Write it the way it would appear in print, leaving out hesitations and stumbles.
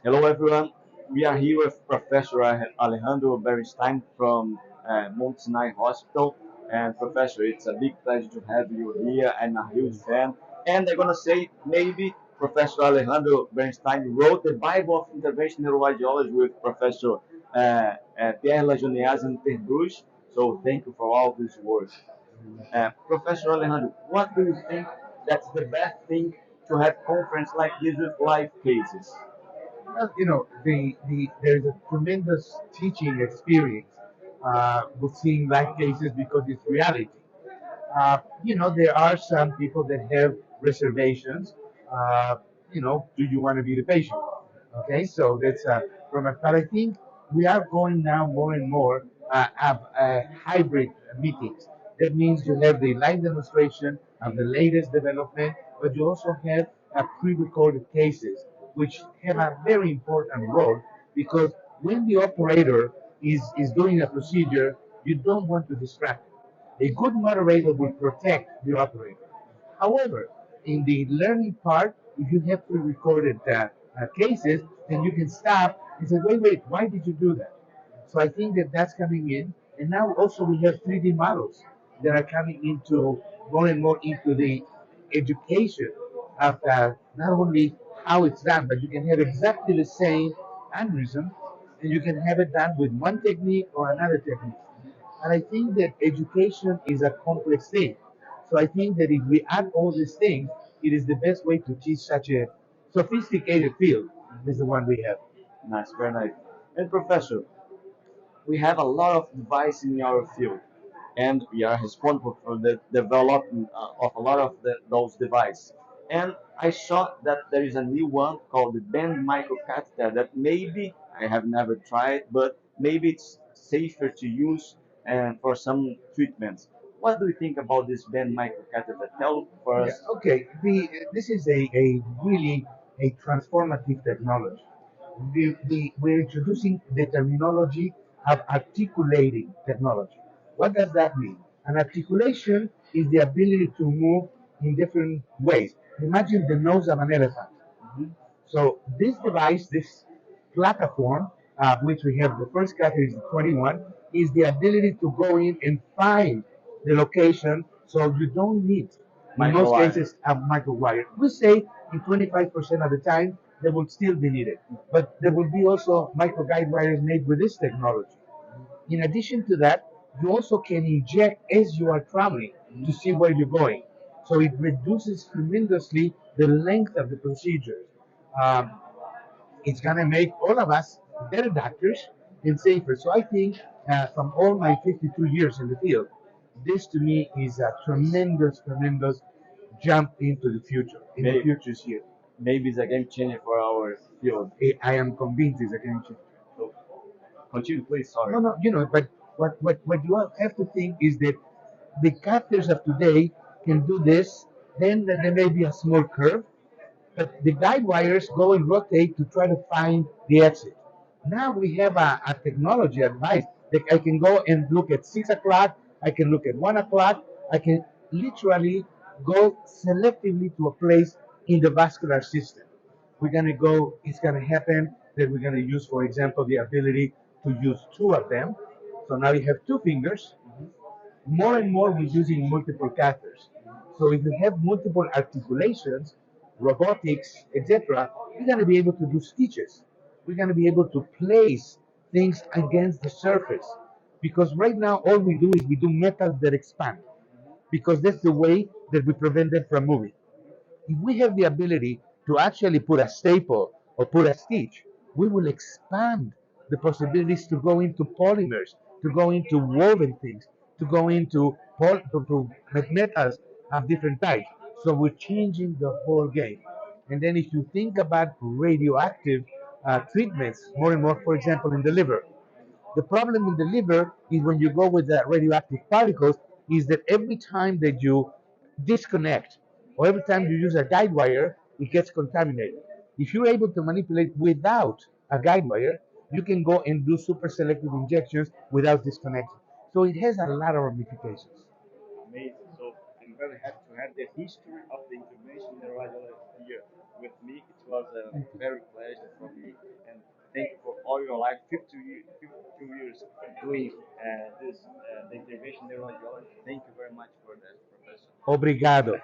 Hello, everyone. We are here with Professor Alejandro Berenstein from Mount Sinai Hospital. And Professor, it's a big pleasure to have you here. I'm a huge fan. And I'm gonna say maybe Professor Alejandro Berenstein wrote the Bible of Interventional Radiology with Professor Pierre Lajoneas in Bruges. So thank you for all this work. Professor Alejandro, what do you think that's the best thing to have conference like this with live cases? Well, there's a tremendous teaching experience with seeing live cases because it's reality. There are some people that have reservations. Uh, do you want to be the patient? Okay, so that's but I think we are going now more and more have hybrid meetings. That means you have the live demonstration of the latest development, but you also have pre-recorded cases, which have a very important role because when the operator is doing a procedure, you don't want to distract him. A good moderator will protect the operator. However, in the learning part, if you have pre-recorded cases, then you can stop and say, wait, why did you do that? So I think that that's coming in. And now also we have 3D models that are coming into more and more into the education of not only how it's done, but you can have exactly the same aneurysm and you can have it done with one technique or another technique. And I think that education is a complex thing. So I think that if we add all these things, it is the best way to teach such a sophisticated field as the one we have. Nice, very nice. And Professor, we have a lot of devices in our field, and we are responsible for the development of a lot of those devices. And I saw that there is a new one called the band microcatheter that maybe I have never tried, but maybe it's safer to use and for some treatments. What do you think about this band microcatheter? Tell for Yeah, us. okay. This is a really a transformative technology. We're introducing the terminology of articulating technology. What does that mean? An articulation is the ability to move in different ways. Imagine the nose of an elephant. So this device, this platform, which we have the first category is 21, is the ability to go in and find the location. So you don't need, in most Microwire. cases, a microwire. We say in 25% of the time they will still be needed, but there will be also micro guide wires made with this technology. In addition to that, you also can inject as you are traveling to see where you're going. So it reduces tremendously the length of the procedures. Um, it's going to make all of us better doctors and safer. So I think from all my 52 years in the field, this to me is a tremendous jump into the future. In the Maybe, future's here. maybe it's a game changer for our field. I am convinced it's a game changer. So continue, please. Sorry. No, but what you have to think is that the catheters of today can do this, then there may be a small curve, but the guide wires go and rotate to try to find the exit. Now we have a technology advice that I can go and look at 6 o'clock, I can look at 1 o'clock, I can literally go selectively to a place in the vascular system. We're going to go, it's going to happen that we're going to use, for example, the ability to use two of them. So now you have two fingers. More and more, we're using multiple catheters. So if you have multiple articulations, robotics, etc., we're going to be able to do stitches. We're going to be able to place things against the surface. Because right now, all we do is we do metals that expand. Because that's the way that we prevent them from moving. If we have the ability to actually put a staple or put a stitch, we will expand the possibilities to go into polymers, to go into woven things, to go into to metals of different types. So we're changing the whole game. And then if you think about radioactive treatments more and more, for example, in the liver, the problem in the liver is when you go with the radioactive particles is that every time that you disconnect or every time you use a guide wire, it gets contaminated. If you're able to manipulate without a guide wire, you can go and do super selective injections without disconnecting. So it has a lot of ramifications. Amazing. So I'm very happy to have the history of the intervention in the radiology here with me. It was a very pleasure for me. your life 52 years doing this the intervention neurology. Thank you very much for that, Professor. Obrigado.